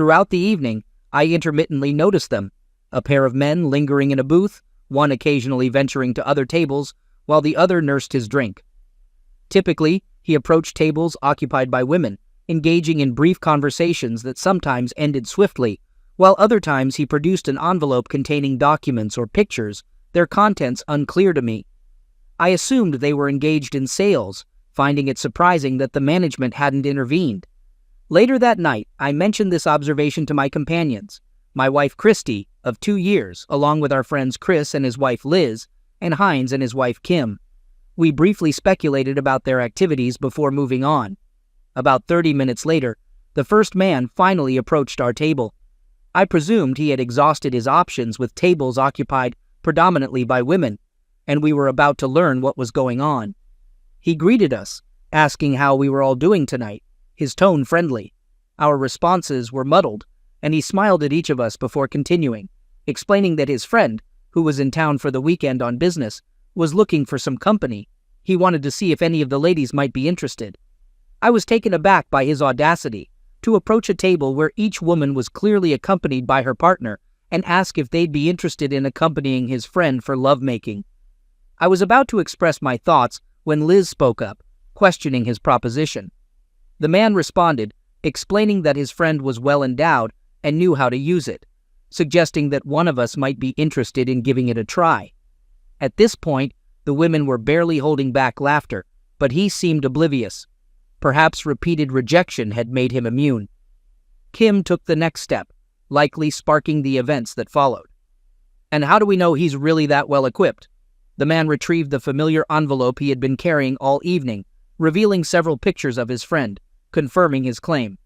Throughout the evening, I intermittently noticed them, a pair of men lingering in a booth, one occasionally venturing to other tables, while the other nursed his drink. Typically, he approached tables occupied by women, engaging in brief conversations that sometimes ended swiftly, while other times he produced an envelope containing documents or pictures, their contents unclear to me. I assumed they were engaged in sales, finding it surprising that the management hadn't intervened. Later that night, I mentioned this observation to my companions, my wife Christy, of 2 years, along with our friends Chris and his wife Liz, and Heinz and his wife Kim. We briefly speculated about their activities before moving on. About 30 minutes later, the first man finally approached our table. I presumed he had exhausted his options with tables occupied predominantly by women, and we were about to learn what was going on. He greeted us, asking how we were all doing tonight, his tone friendly. Our responses were muddled, and he smiled at each of us before continuing, explaining that his friend, who was in town for the weekend on business, was looking for some company. He wanted to see if any of the ladies might be interested. I was taken aback by his audacity to approach a table where each woman was clearly accompanied by her partner and ask if they'd be interested in accompanying his friend for lovemaking. I was about to express my thoughts when Liz spoke up, questioning his proposition. The man responded, explaining that his friend was well endowed and knew how to use it, suggesting that one of us might be interested in giving it a try. At this point, the women were barely holding back laughter, but he seemed oblivious. Perhaps repeated rejection had made him immune. Kim took the next step, likely sparking the events that followed. And how do we know he's really that well equipped? The man retrieved the familiar envelope he had been carrying all evening, revealing several pictures of his friend, confirming his claim.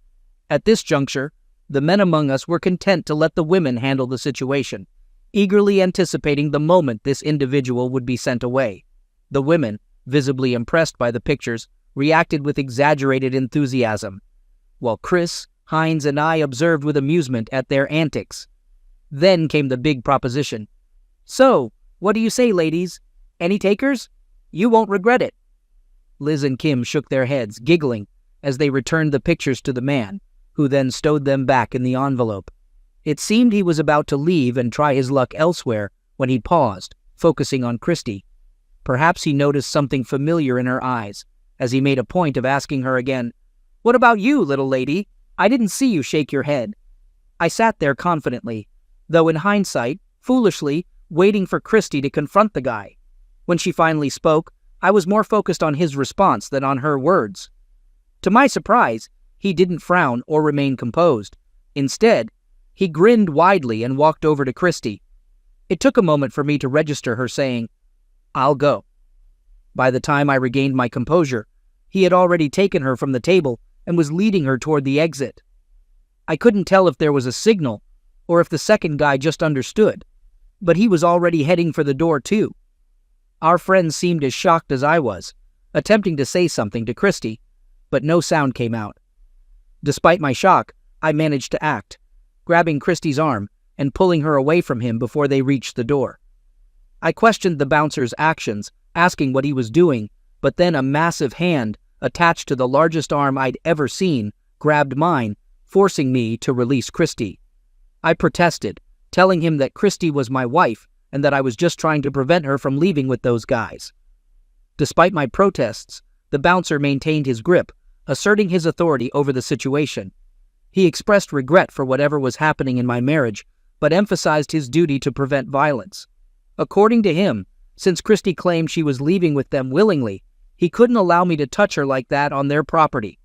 At this juncture, the men among us were content to let the women handle the situation, eagerly anticipating the moment this individual would be sent away. The women, visibly impressed by the pictures, reacted with exaggerated enthusiasm, while Chris, Heinz, and I observed with amusement at their antics. Then came the big proposition. "So, what do you say, ladies? Any takers? You won't regret it." Liz and Kim shook their heads, giggling, as they returned the pictures to the man, who then stowed them back in the envelope. It seemed he was about to leave and try his luck elsewhere when he paused, focusing on Christy. Perhaps he noticed something familiar in her eyes, as he made a point of asking her again, "What about you, little lady? I didn't see you shake your head." I sat there confidently, though in hindsight, foolishly, waiting for Christy to confront the guy. When she finally spoke, I was more focused on his response than on her words. To my surprise, he didn't frown or remain composed. Instead, he grinned widely and walked over to Christy. It took a moment for me to register her saying, "I'll go." By the time I regained my composure, he had already taken her from the table and was leading her toward the exit. I couldn't tell if there was a signal or if the second guy just understood, but he was already heading for the door too. Our friend seemed as shocked as I was, attempting to say something to Christy, but no sound came out. Despite my shock, I managed to act, grabbing Christy's arm and pulling her away from him before they reached the door. I questioned the bouncer's actions, asking what he was doing, but then a massive hand, attached to the largest arm I'd ever seen, grabbed mine, forcing me to release Christy. I protested, telling him that Christy was my wife and that I was just trying to prevent her from leaving with those guys. Despite my protests, the bouncer maintained his grip, asserting his authority over the situation. He expressed regret for whatever was happening in my marriage, but emphasized his duty to prevent violence. According to him, since Christy claimed she was leaving with them willingly, he couldn't allow me to touch her like that on their property.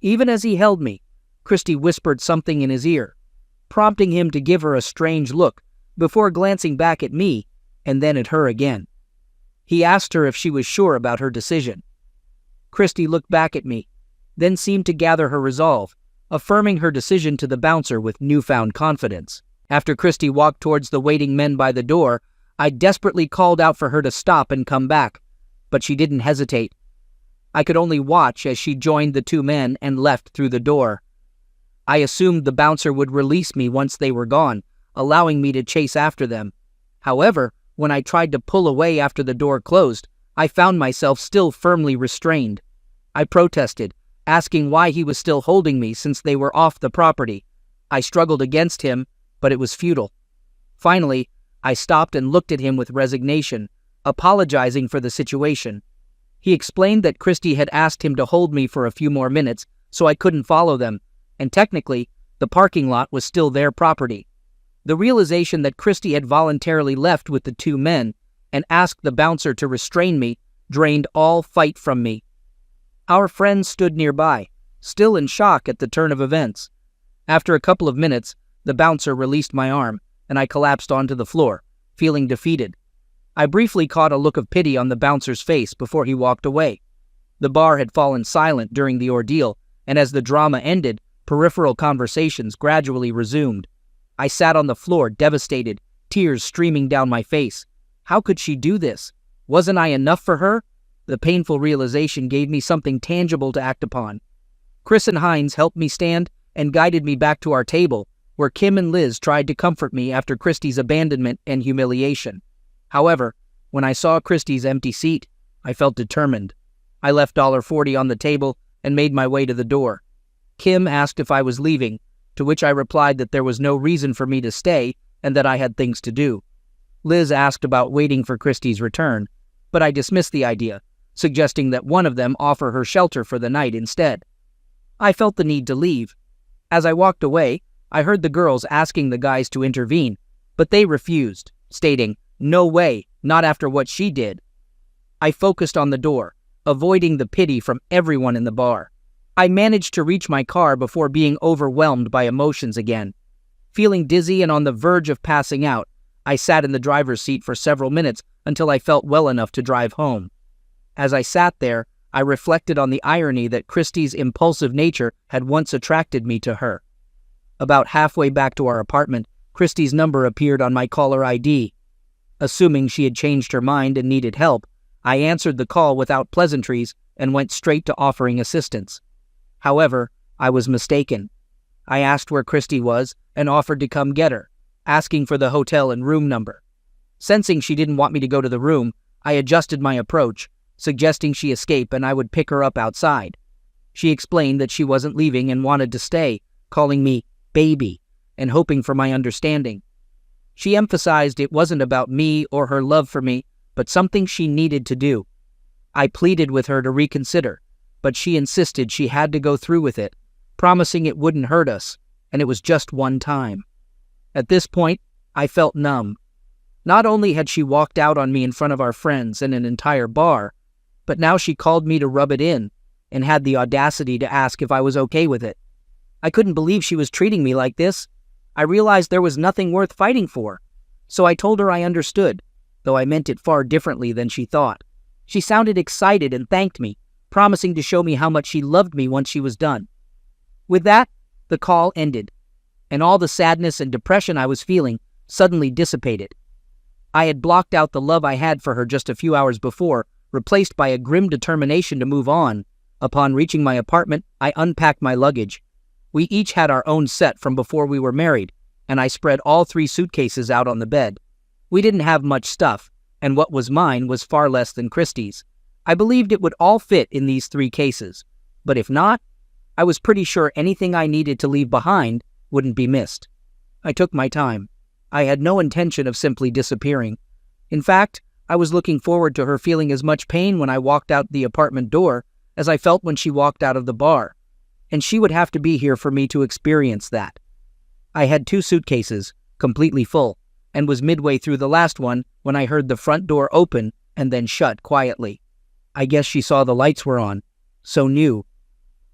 Even as he held me, Christy whispered something in his ear, prompting him to give her a strange look before glancing back at me and then at her again. He asked her if she was sure about her decision. Christy looked back at me, then seemed to gather her resolve, affirming her decision to the bouncer with newfound confidence. After Christy walked towards the waiting men by the door, I desperately called out for her to stop and come back, but she didn't hesitate. I could only watch as she joined the two men and left through the door. I assumed the bouncer would release me once they were gone, allowing me to chase after them. However, when I tried to pull away after the door closed, I found myself still firmly restrained. I protested, asking why he was still holding me since they were off the property, I struggled against him, but it was futile. Finally, I stopped and looked at him with resignation, apologizing for the situation. He explained that Christy had asked him to hold me for a few more minutes, so I couldn't follow them, and technically, the parking lot was still their property. The realization that Christy had voluntarily left with the two men and asked the bouncer to restrain me drained all fight from me. Our friends stood nearby, still in shock at the turn of events. After a couple of minutes, the bouncer released my arm, and I collapsed onto the floor, feeling defeated. I briefly caught a look of pity on the bouncer's face before he walked away. The bar had fallen silent during the ordeal, and as the drama ended, peripheral conversations gradually resumed. I sat on the floor, devastated, tears streaming down my face. How could she do this? Wasn't I enough for her? The painful realization gave me something tangible to act upon. Chris and Hines helped me stand and guided me back to our table, where Kim and Liz tried to comfort me after Christy's abandonment and humiliation. However, when I saw Christy's empty seat, I felt determined. I left $40 on the table and made my way to the door. Kim asked if I was leaving, to which I replied that there was no reason for me to stay and that I had things to do. Liz asked about waiting for Christy's return, but I dismissed the idea, suggesting that one of them offer her shelter for the night instead. I felt the need to leave. As I walked away, I heard the girls asking the guys to intervene, but they refused, stating, "No way, not after what she did." I focused on the door, avoiding the pity from everyone in the bar. I managed to reach my car before being overwhelmed by emotions again. Feeling dizzy and on the verge of passing out, I sat in the driver's seat for several minutes until I felt well enough to drive home. As I sat there, I reflected on the irony that Christy's impulsive nature had once attracted me to her. About halfway back to our apartment, Christy's number appeared on my caller ID. Assuming she had changed her mind and needed help, I answered the call without pleasantries and went straight to offering assistance. However, I was mistaken. I asked where Christy was and offered to come get her, asking for the hotel and room number. Sensing she didn't want me to go to the room, I adjusted my approach, suggesting she escape and I would pick her up outside. She explained that she wasn't leaving and wanted to stay, calling me baby and hoping for my understanding. She emphasized it wasn't about me or her love for me, but something she needed to do. I pleaded with her to reconsider, but she insisted she had to go through with it, promising it wouldn't hurt us, and it was just one time. At this point, I felt numb. Not only had she walked out on me in front of our friends and an entire bar, but now she called me to rub it in and had the audacity to ask if I was okay with it. I couldn't believe she was treating me like this. I realized there was nothing worth fighting for, so I told her I understood, though I meant it far differently than she thought. She sounded excited and thanked me, promising to show me how much she loved me once she was done. With that, the call ended, and all the sadness and depression I was feeling suddenly dissipated. I had blocked out the love I had for her just a few hours before, replaced by a grim determination to move on. Upon reaching my apartment, I unpacked my luggage. We each had our own set from before we were married, and I spread all 3 suitcases out on the bed. We didn't have much stuff, and what was mine was far less than Christy's. I believed it would all fit in these 3 cases, but if not, I was pretty sure anything I needed to leave behind wouldn't be missed. I took my time. I had no intention of simply disappearing. In fact, I was looking forward to her feeling as much pain when I walked out the apartment door as I felt when she walked out of the bar, and she would have to be here for me to experience that. I had 2 suitcases, completely full, and was midway through the last one when I heard the front door open and then shut quietly. I guess she saw the lights were on, so knew.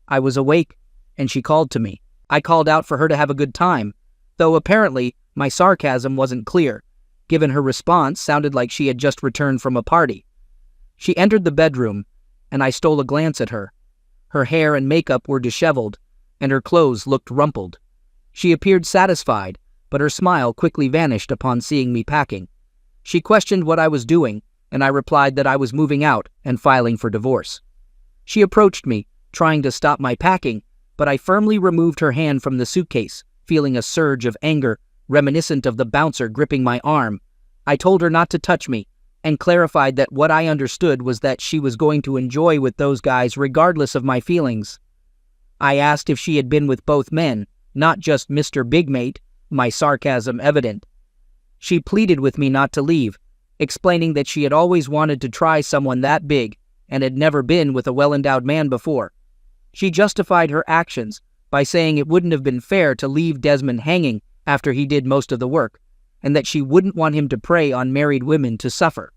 I was awake, and she called to me. I called out for her to have a good time, though apparently my sarcasm wasn't clear, given her response sounded like she had just returned from a party. She entered the bedroom, and I stole a glance at her. Her hair and makeup were disheveled, and her clothes looked rumpled. She appeared satisfied, but her smile quickly vanished upon seeing me packing. She questioned what I was doing, and I replied that I was moving out and filing for divorce. She approached me, trying to stop my packing, but I firmly removed her hand from the suitcase, feeling a surge of anger, reminiscent of the bouncer gripping my arm. I told her not to touch me, and clarified that what I understood was that she was going to enjoy with those guys regardless of my feelings. I asked if she had been with both men, not just Mr. Big Mate, my sarcasm evident. She pleaded with me not to leave, explaining that she had always wanted to try someone that big and had never been with a well-endowed man before. She justified her actions by saying it wouldn't have been fair to leave Desmond hanging after he did most of the work, and that she wouldn't want him to prey on married women to suffer.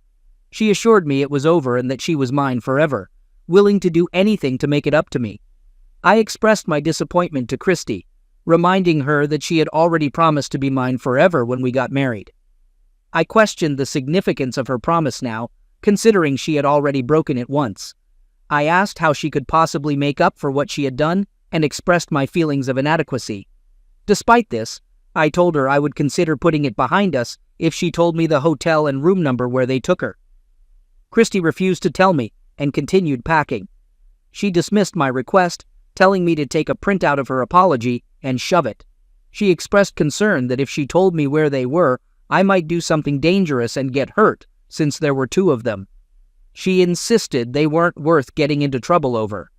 She assured me it was over and that she was mine forever, willing to do anything to make it up to me. I expressed my disappointment to Christy, reminding her that she had already promised to be mine forever when we got married. I questioned the significance of her promise now, considering she had already broken it once. I asked how she could possibly make up for what she had done and expressed my feelings of inadequacy. Despite this, I told her I would consider putting it behind us if she told me the hotel and room number where they took her. Christy refused to tell me and continued packing. She dismissed my request, telling me to take a printout of her apology and shove it. She expressed concern that if she told me where they were, I might do something dangerous and get hurt, since there were two of them. She insisted they weren't worth getting into trouble over.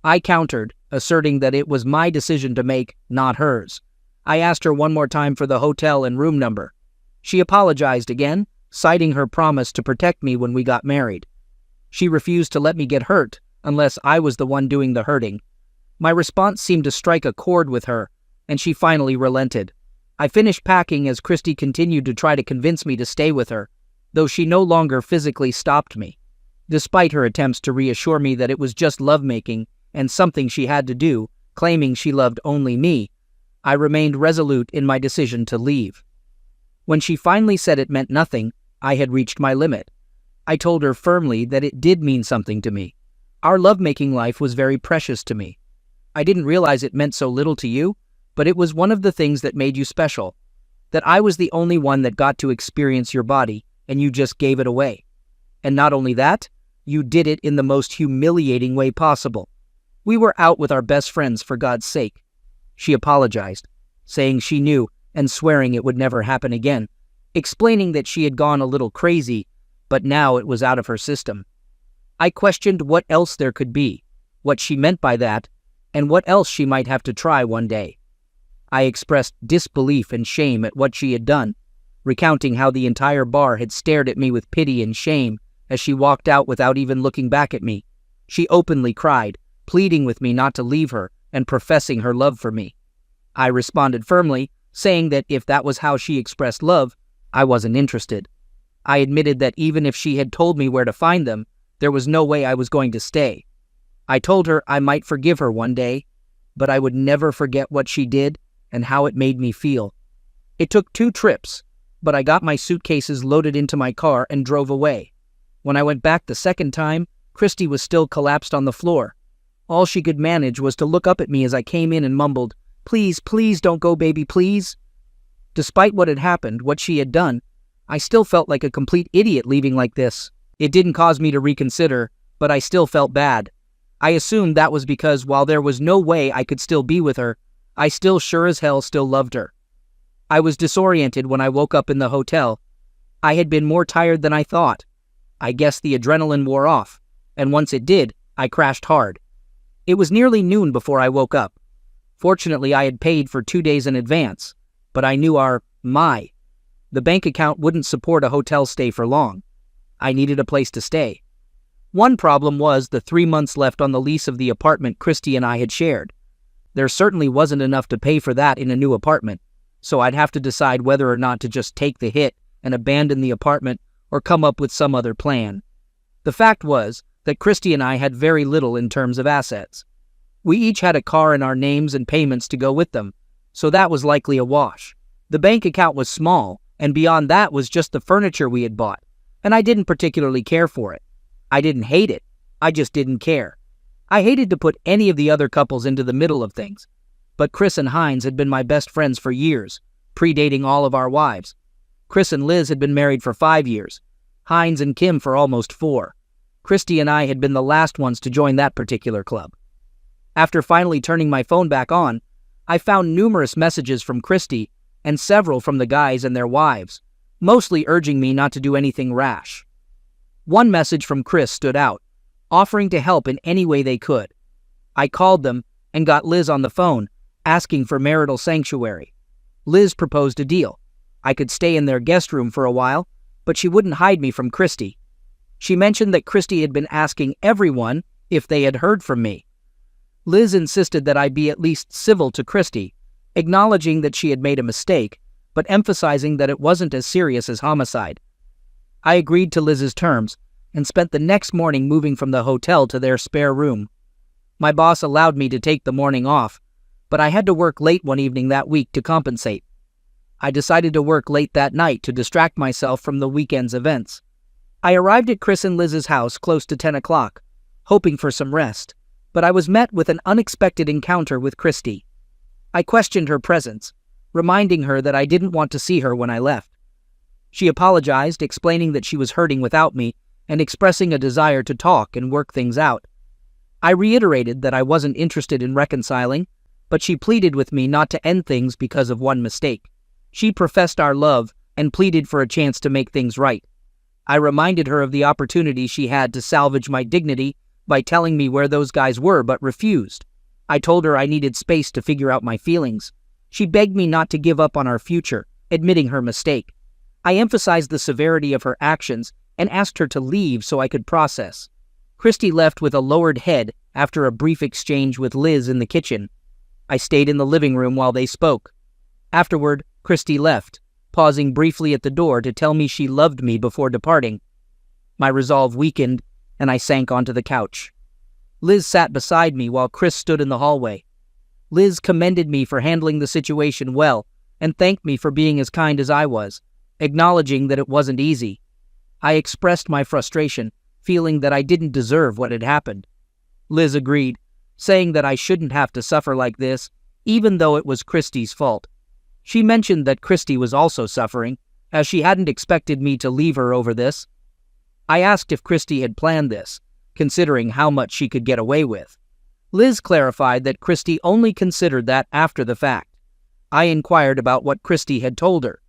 I countered, asserting that it was my decision to make, not hers. I asked her one more time for the hotel and room number. She apologized again, citing her promise to protect me when we got married. She refused to let me get hurt unless I was the one doing the hurting. My response seemed to strike a chord with her, and she finally relented. I finished packing as Christy continued to try to convince me to stay with her, though she no longer physically stopped me. Despite her attempts to reassure me that it was just lovemaking and something she had to do, claiming she loved only me, I remained resolute in my decision to leave. When she finally said it meant nothing, I had reached my limit. I told her firmly that it did mean something to me. Our lovemaking life was very precious to me. I didn't realize it meant so little to you, but it was one of the things that made you special. That I was the only one that got to experience your body, and you just gave it away. And not only that, you did it in the most humiliating way possible. We were out with our best friends, for God's sake. She apologized, saying she knew and swearing it would never happen again, explaining that she had gone a little crazy, but now it was out of her system. I questioned what else there could be, what she meant by that, and what else she might have to try one day. I expressed disbelief and shame at what she had done, recounting how the entire bar had stared at me with pity and shame as she walked out without even looking back at me. She openly cried, pleading with me not to leave her and professing her love for me. I responded firmly, saying that if that was how she expressed love, I wasn't interested. I admitted that even if she had told me where to find them, there was no way I was going to stay. I told her I might forgive her one day, but I would never forget what she did and how it made me feel. It took 2 trips, but I got my suitcases loaded into my car and drove away. When I went back the second time, Christy was still collapsed on the floor. All she could manage was to look up at me as I came in and mumbled, "Please, please don't go, baby, please." Despite what had happened, what she had done, I still felt like a complete idiot leaving like this. It didn't cause me to reconsider, but I still felt bad. I assumed that was because while there was no way I could still be with her, I still sure as hell still loved her. I was disoriented when I woke up in the hotel. I had been more tired than I thought. I guess the adrenaline wore off, and once it did, I crashed hard. It was nearly noon before I woke up. Fortunately, I had paid for 2 days in advance, but I knew the bank account wouldn't support a hotel stay for long. I needed a place to stay. One problem was the 3 months left on the lease of the apartment Christy and I had shared. There certainly wasn't enough to pay for that in a new apartment, so I'd have to decide whether or not to just take the hit and abandon the apartment or come up with some other plan. The fact was that Christy and I had very little in terms of assets. We each had a car in our names and payments to go with them, so that was likely a wash. The bank account was small, and beyond that was just the furniture we had bought, and I didn't particularly care for it. I didn't hate it, I just didn't care. I hated to put any of the other couples into the middle of things, but Chris and Heinz had been my best friends for years, predating all of our wives. Chris and Liz had been married for 5 years, Heinz and Kim for almost 4. Christy and I had been the last ones to join that particular club. After finally turning my phone back on, I found numerous messages from Christy and several from the guys and their wives, mostly urging me not to do anything rash. One message from Chris stood out, offering to help in any way they could. I called them and got Liz on the phone, asking for marital sanctuary. Liz proposed a deal. I could stay in their guest room for a while, but she wouldn't hide me from Christy. She mentioned that Christy had been asking everyone if they had heard from me. Liz insisted that I be at least civil to Christy, acknowledging that she had made a mistake, but emphasizing that it wasn't as serious as homicide. I agreed to Liz's terms and spent the next morning moving from the hotel to their spare room. My boss allowed me to take the morning off, but I had to work late one evening that week to compensate. I decided to work late that night to distract myself from the weekend's events. I arrived at Chris and Liz's house close to 10 o'clock, hoping for some rest, but I was met with an unexpected encounter with Christy. I questioned her presence, reminding her that I didn't want to see her when I left. She apologized, explaining that she was hurting without me and expressing a desire to talk and work things out. I reiterated that I wasn't interested in reconciling, but she pleaded with me not to end things because of one mistake. She professed our love and pleaded for a chance to make things right. I reminded her of the opportunity she had to salvage my dignity by telling me where those guys were, but refused. I told her I needed space to figure out my feelings. She begged me not to give up on our future, admitting her mistake. I emphasized the severity of her actions and asked her to leave so I could process. Christy left with a lowered head after a brief exchange with Liz in the kitchen. I stayed in the living room while they spoke. Afterward, Christy left, pausing briefly at the door to tell me she loved me before departing. My resolve weakened, and I sank onto the couch. Liz sat beside me while Chris stood in the hallway. Liz commended me for handling the situation well and thanked me for being as kind as I was, acknowledging that it wasn't easy. I expressed my frustration, feeling that I didn't deserve what had happened. Liz agreed, saying that I shouldn't have to suffer like this, even though it was Christy's fault. She mentioned that Christy was also suffering, as she hadn't expected me to leave her over this. I asked if Christy had planned this, considering how much she could get away with. Liz clarified that Christy only considered that after the fact. I inquired about what Christy had told her.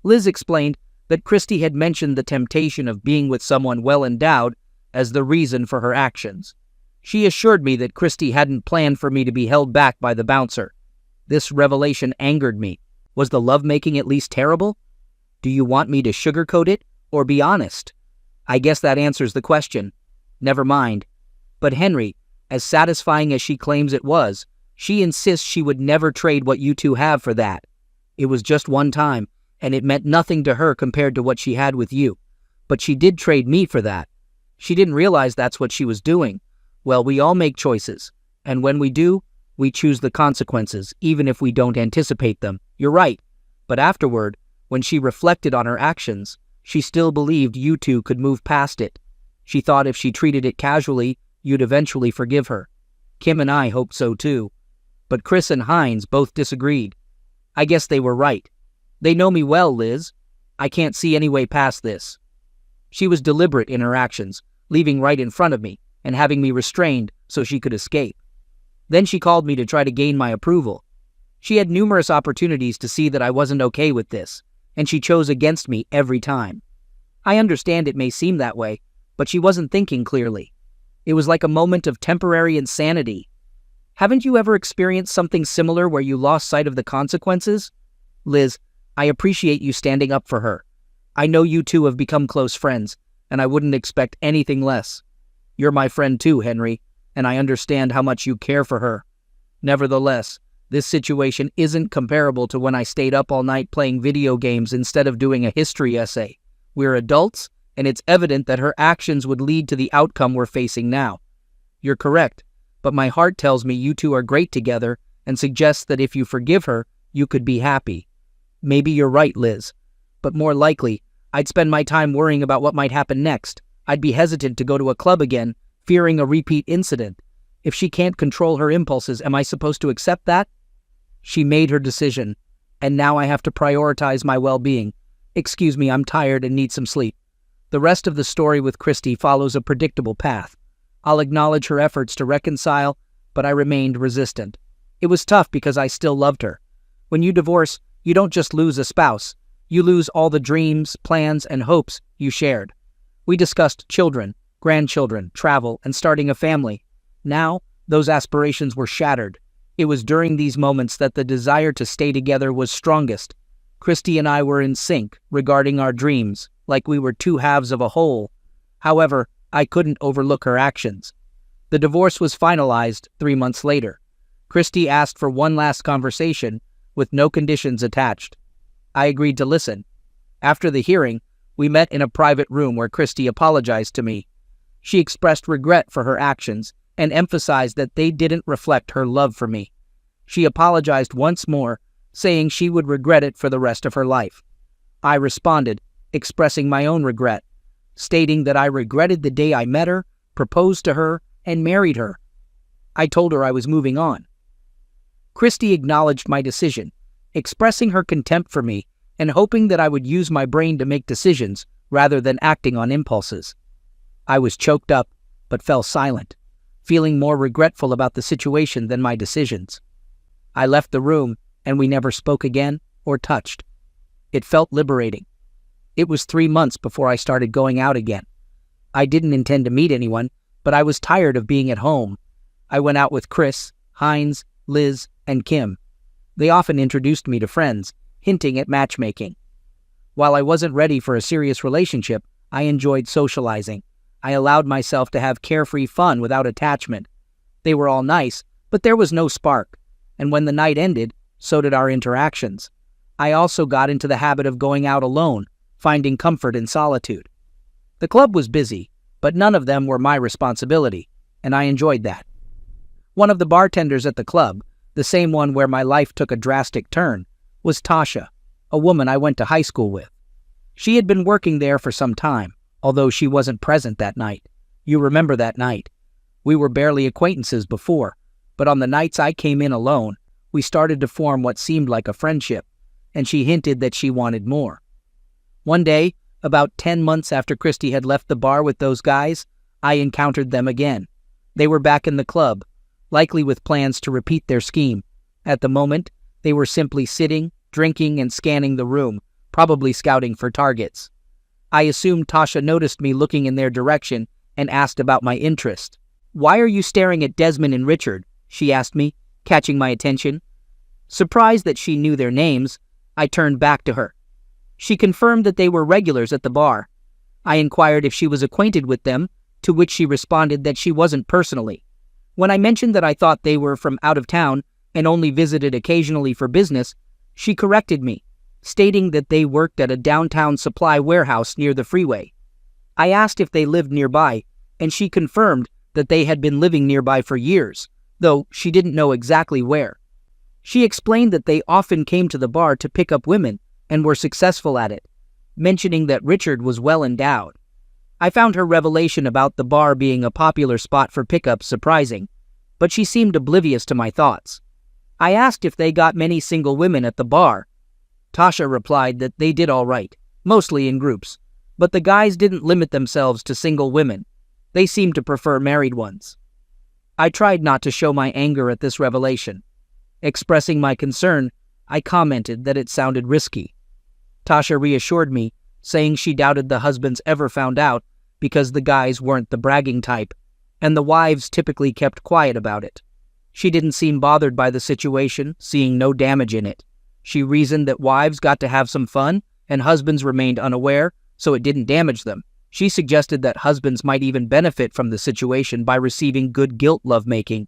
Liz explained that Christy had mentioned the temptation of being with someone well-endowed as the reason for her actions. She assured me that Christy hadn't planned for me to be held back by the bouncer. This revelation angered me. Was the lovemaking at least terrible? Do you want me to sugarcoat it or be honest? I guess that answers the question. Never mind. But Henry, as satisfying as she claims it was, she insists she would never trade what you two have for that. It was just one time, and it meant nothing to her compared to what she had with you. But she did trade me for that. She didn't realize that's what she was doing. Well, we all make choices, and when we do, we choose the consequences, even if we don't anticipate them. You're right. But afterward, when she reflected on her actions, she still believed you two could move past it. She thought if she treated it casually, you'd eventually forgive her. Kim and I hoped so too. But Chris and Hines both disagreed. I guess they were right. They know me well, Liz. I can't see any way past this. She was deliberate in her actions, leaving right in front of me and having me restrained so she could escape. Then she called me to try to gain my approval. She had numerous opportunities to see that I wasn't okay with this, and she chose against me every time. I understand it may seem that way, but she wasn't thinking clearly. It was like a moment of temporary insanity. Haven't you ever experienced something similar where you lost sight of the consequences? Liz, I appreciate you standing up for her. I know you two have become close friends, and I wouldn't expect anything less. You're my friend too, Henry, and I understand how much you care for her. Nevertheless, this situation isn't comparable to when I stayed up all night playing video games instead of doing a history essay. We're adults, and it's evident that her actions would lead to the outcome we're facing now. You're correct, but my heart tells me you two are great together and suggests that if you forgive her, you could be happy. Maybe you're right, Liz, but more likely, I'd spend my time worrying about what might happen next. I'd be hesitant to go to a club again, fearing a repeat incident. If she can't control her impulses, am I supposed to accept that? She made her decision, and now I have to prioritize my well-being. Excuse me, I'm tired and need some sleep. The rest of the story with Christy follows a predictable path. I'll acknowledge her efforts to reconcile, but I remained resistant. It was tough because I still loved her. When you divorce, you don't just lose a spouse. You lose all the dreams, plans, and hopes you shared. We discussed children, grandchildren, travel, and starting a family. Now, those aspirations were shattered. It was during these moments that the desire to stay together was strongest. Christy and I were in sync regarding our dreams, like we were two halves of a whole. However, I couldn't overlook her actions. The divorce was finalized 3 months later. Christy asked for one last conversation, with no conditions attached. I agreed to listen. After the hearing, we met in a private room where Christy apologized to me. She expressed regret for her actions and emphasized that they didn't reflect her love for me. She apologized once more, saying she would regret it for the rest of her life. I responded, expressing my own regret, stating that I regretted the day I met her, proposed to her, and married her. I told her I was moving on. Christy acknowledged my decision, expressing her contempt for me and hoping that I would use my brain to make decisions rather than acting on impulses. I was choked up, but fell silent, feeling more regretful about the situation than my decisions. I left the room, and we never spoke again or touched. It felt liberating. It was 3 months before I started going out again. I didn't intend to meet anyone, but I was tired of being at home. I went out with Chris, Hines, Liz, and Kim. They often introduced me to friends, hinting at matchmaking. While I wasn't ready for a serious relationship, I enjoyed socializing. I allowed myself to have carefree fun without attachment. They were all nice, but there was no spark. And when the night ended, so did our interactions. I also got into the habit of going out alone, finding comfort in solitude. The club was busy, but none of them were my responsibility, and I enjoyed that. One of the bartenders at the club, the same one where my life took a drastic turn, was Tasha, a woman I went to high school with. She had been working there for some time, although she wasn't present that night. You remember that night. We were barely acquaintances before, but on the nights I came in alone, we started to form what seemed like a friendship, and she hinted that she wanted more. One day, about 10 months after Christy had left the bar with those guys, I encountered them again. They were back in the club, likely with plans to repeat their scheme. At the moment, they were simply sitting, drinking, and scanning the room, probably scouting for targets. I assumed Tasha noticed me looking in their direction and asked about my interest. "Why are you staring at Desmond and Richard?" she asked me, catching my attention. Surprised that she knew their names, I turned back to her. She confirmed that they were regulars at the bar. I inquired if she was acquainted with them, to which she responded that she wasn't personally. When I mentioned that I thought they were from out of town and only visited occasionally for business, she corrected me, stating that they worked at a downtown supply warehouse near the freeway. I asked if they lived nearby, and she confirmed that they had been living nearby for years, though she didn't know exactly where. She explained that they often came to the bar to pick up women and were successful at it, mentioning that Richard was well endowed. I found her revelation about the bar being a popular spot for pickups surprising, but she seemed oblivious to my thoughts. I asked if they got many single women at the bar. Tasha replied that they did all right, mostly in groups, but the guys didn't limit themselves to single women. They seemed to prefer married ones. I tried not to show my anger at this revelation. Expressing my concern, I commented that it sounded risky. Tasha reassured me, saying she doubted the husbands ever found out because the guys weren't the bragging type, and the wives typically kept quiet about it. She didn't seem bothered by the situation, seeing no damage in it. She reasoned that wives got to have some fun, and husbands remained unaware, so it didn't damage them. She suggested that husbands might even benefit from the situation by receiving good guilt lovemaking.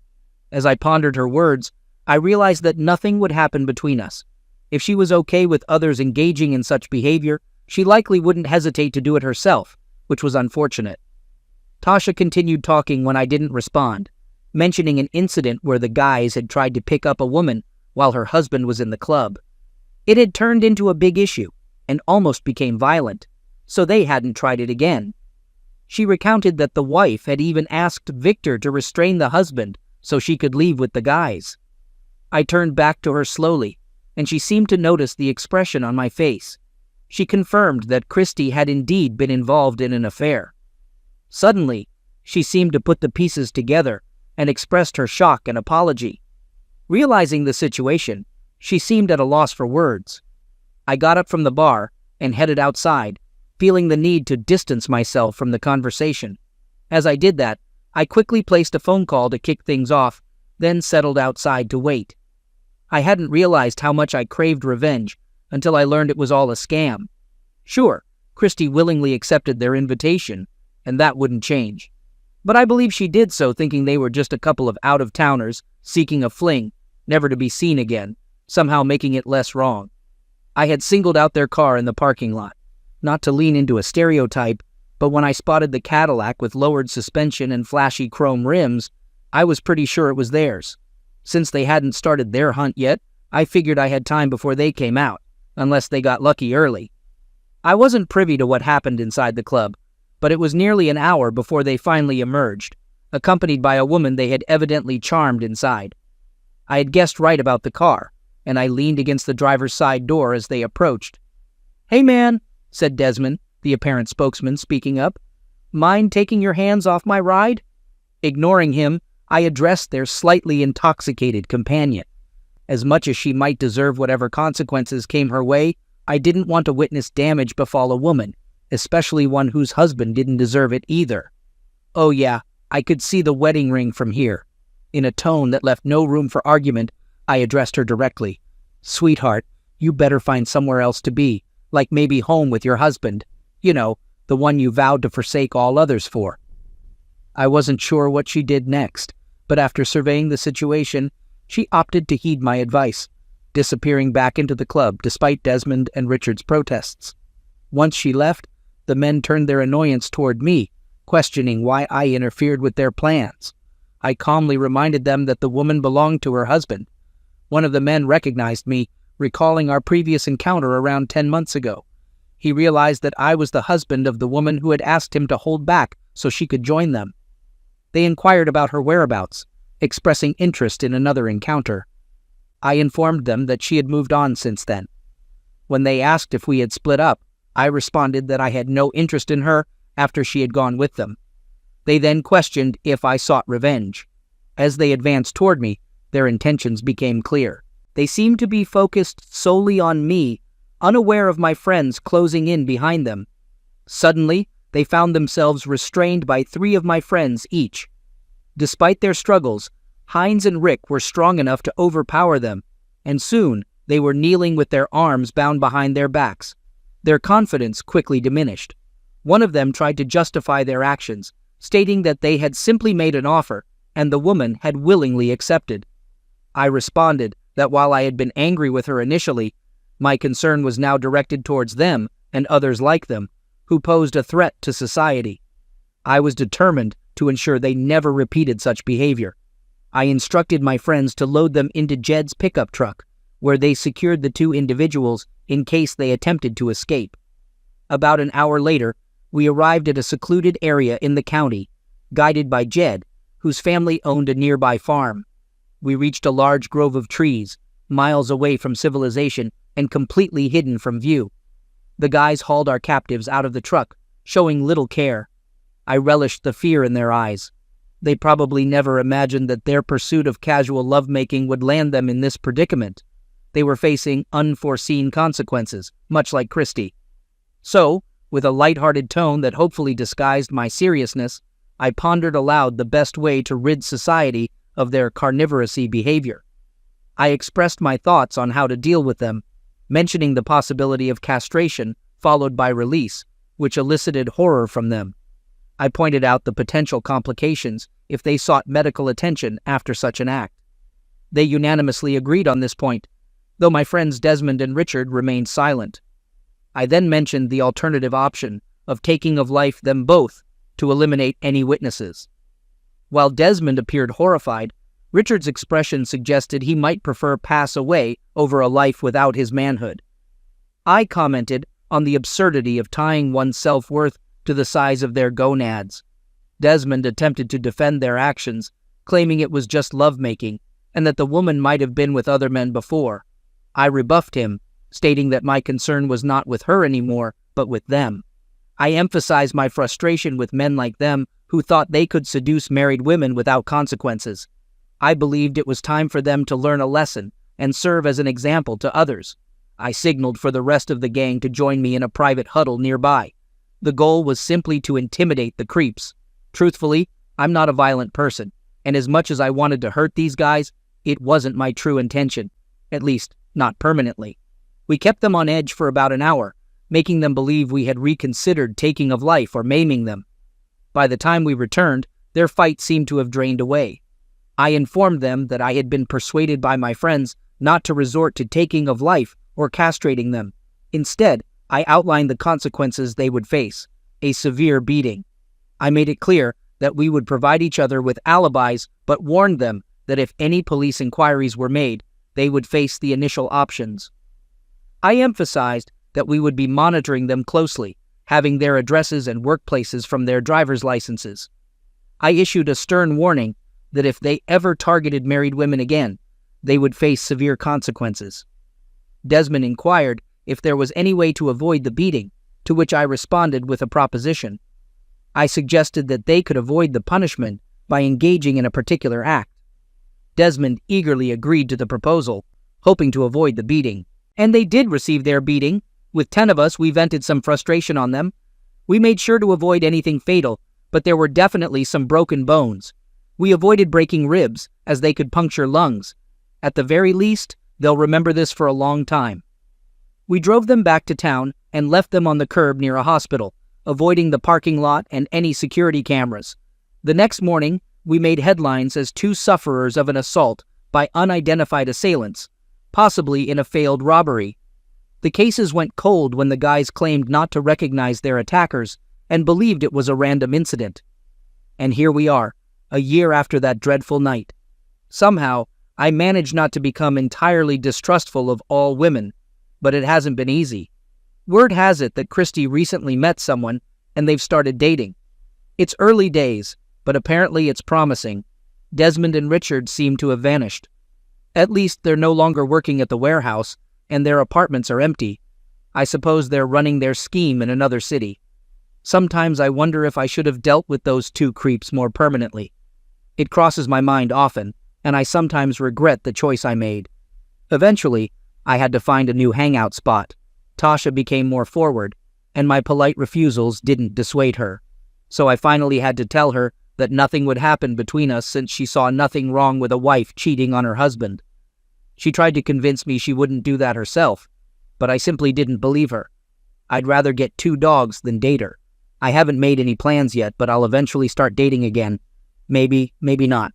As I pondered her words, I realized that nothing would happen between us. If she was okay with others engaging in such behavior, she likely wouldn't hesitate to do it herself, which was unfortunate. Tasha continued talking when I didn't respond, mentioning an incident where the guys had tried to pick up a woman while her husband was in the club. It had turned into a big issue and almost became violent, so they hadn't tried it again. She recounted that the wife had even asked Victor to restrain the husband so she could leave with the guys. I turned back to her slowly, and she seemed to notice the expression on my face. She confirmed that Christy had indeed been involved in an affair. Suddenly, she seemed to put the pieces together and expressed her shock and apology. Realizing the situation, she seemed at a loss for words. I got up from the bar and headed outside, feeling the need to distance myself from the conversation. As I did that, I quickly placed a phone call to kick things off, then settled outside to wait. I hadn't realized how much I craved revenge until I learned it was all a scam. Sure, Christy willingly accepted their invitation, and that wouldn't change. But I believe she did so thinking they were just a couple of out-of-towners seeking a fling, never to be seen again, somehow making it less wrong. I had singled out their car in the parking lot, not to lean into a stereotype, but when I spotted the Cadillac with lowered suspension and flashy chrome rims, I was pretty sure it was theirs. Since they hadn't started their hunt yet, I figured I had time before they came out, unless they got lucky early. I wasn't privy to what happened inside the club, but it was nearly an hour before they finally emerged, accompanied by a woman they had evidently charmed inside. I had guessed right about the car, and I leaned against the driver's side door as they approached. "Hey man," said Desmond, the apparent spokesman, speaking up. "Mind taking your hands off my ride?" Ignoring him, I addressed their slightly intoxicated companion. As much as she might deserve whatever consequences came her way, I didn't want to witness damage befall a woman, especially one whose husband didn't deserve it either. Oh yeah, I could see the wedding ring from here. In a tone that left no room for argument, I addressed her directly. "Sweetheart, you better find somewhere else to be, like maybe home with your husband. You know, the one you vowed to forsake all others for." I wasn't sure what she did next, but after surveying the situation, she opted to heed my advice, disappearing back into the club despite Desmond and Richard's protests. Once she left, the men turned their annoyance toward me, questioning why I interfered with their plans. I calmly reminded them that the woman belonged to her husband. One of the men recognized me, recalling our previous encounter around 10 months ago. He realized that I was the husband of the woman who had asked him to hold back so she could join them. They inquired about her whereabouts, expressing interest in another encounter. I informed them that she had moved on since then. When they asked if we had split up, I responded that I had no interest in her after she had gone with them. They then questioned if I sought revenge. As they advanced toward me, their intentions became clear. They seemed to be focused solely on me, unaware of my friends closing in behind them. Suddenly, they found themselves restrained by 3 of my friends each. Despite their struggles, Heinz and Rick were strong enough to overpower them, and soon they were kneeling with their arms bound behind their backs. Their confidence quickly diminished. One of them tried to justify their actions, stating that they had simply made an offer, and the woman had willingly accepted. I responded that while I had been angry with her initially, my concern was now directed towards them and others like them, who posed a threat to society. I was determined to ensure they never repeated such behavior. I instructed my friends to load them into Jed's pickup truck, where they secured the 2 individuals in case they attempted to escape. About an hour later, we arrived at a secluded area in the county, guided by Jed, whose family owned a nearby farm. We reached a large grove of trees, miles away from civilization and completely hidden from view. The guys hauled our captives out of the truck, showing little care. I relished the fear in their eyes. They probably never imagined that their pursuit of casual lovemaking would land them in this predicament. They were facing unforeseen consequences, much like Christy. So, with a light-hearted tone that hopefully disguised my seriousness, I pondered aloud the best way to rid society of their carnivorousy behavior. I expressed my thoughts on how to deal with them, mentioning the possibility of castration followed by release, which elicited horror from them. I pointed out the potential complications if they sought medical attention after such an act. They unanimously agreed on this point, though my friends Desmond and Richard remained silent. I then mentioned the alternative option of taking of life them both to eliminate any witnesses. While Desmond appeared horrified, Richard's expression suggested he might prefer pass away over a life without his manhood. I commented on the absurdity of tying one's self-worth to the size of their gonads. Desmond attempted to defend their actions, claiming it was just lovemaking, and that the woman might have been with other men before. I rebuffed him, stating that my concern was not with her anymore, but with them. I emphasized my frustration with men like them who thought they could seduce married women without consequences. I believed it was time for them to learn a lesson and serve as an example to others. I signaled for the rest of the gang to join me in a private huddle nearby. The goal was simply to intimidate the creeps. Truthfully, I'm not a violent person, and as much as I wanted to hurt these guys, it wasn't my true intention, at least not permanently. We kept them on edge for about an hour, making them believe we had reconsidered taking of life or maiming them. By the time we returned, their fight seemed to have drained away. I informed them that I had been persuaded by my friends not to resort to taking of life or castrating them. Instead, I outlined the consequences they would face, a severe beating. I made it clear that we would provide each other with alibis, but warned them that if any police inquiries were made, they would face the initial options. I emphasized that we would be monitoring them closely, having their addresses and workplaces from their driver's licenses. I issued a stern warning that if they ever targeted married women again, they would face severe consequences. Desmond inquired if there was any way to avoid the beating, to which I responded with a proposition. I suggested that they could avoid the punishment by engaging in a particular act. Desmond eagerly agreed to the proposal, hoping to avoid the beating. And they did receive their beating. With 10 of us, we vented some frustration on them. We made sure to avoid anything fatal, but there were definitely some broken bones. We avoided breaking ribs, as they could puncture lungs. At the very least, they'll remember this for a long time. We drove them back to town and left them on the curb near a hospital, avoiding the parking lot and any security cameras. The next morning, we made headlines as 2 sufferers of an assault by unidentified assailants, possibly in a failed robbery. The cases went cold when the guys claimed not to recognize their attackers and believed it was a random incident. And here we are, a year after that dreadful night. Somehow, I managed not to become entirely distrustful of all women, but it hasn't been easy. Word has it that Christy recently met someone and they've started dating. It's early days, but apparently it's promising. Desmond and Richard seem to have vanished. At least they're no longer working at the warehouse, and their apartments are empty. I suppose they're running their scheme in another city. Sometimes I wonder if I should have dealt with those 2 creeps more permanently. It crosses my mind often, and I sometimes regret the choice I made. Eventually, I had to find a new hangout spot. Tasha became more forward, and my polite refusals didn't dissuade her. So I finally had to tell her that nothing would happen between us since she saw nothing wrong with a wife cheating on her husband. She tried to convince me she wouldn't do that herself, but I simply didn't believe her. I'd rather get 2 dogs than date her. I haven't made any plans yet, but I'll eventually start dating again. Maybe, maybe not.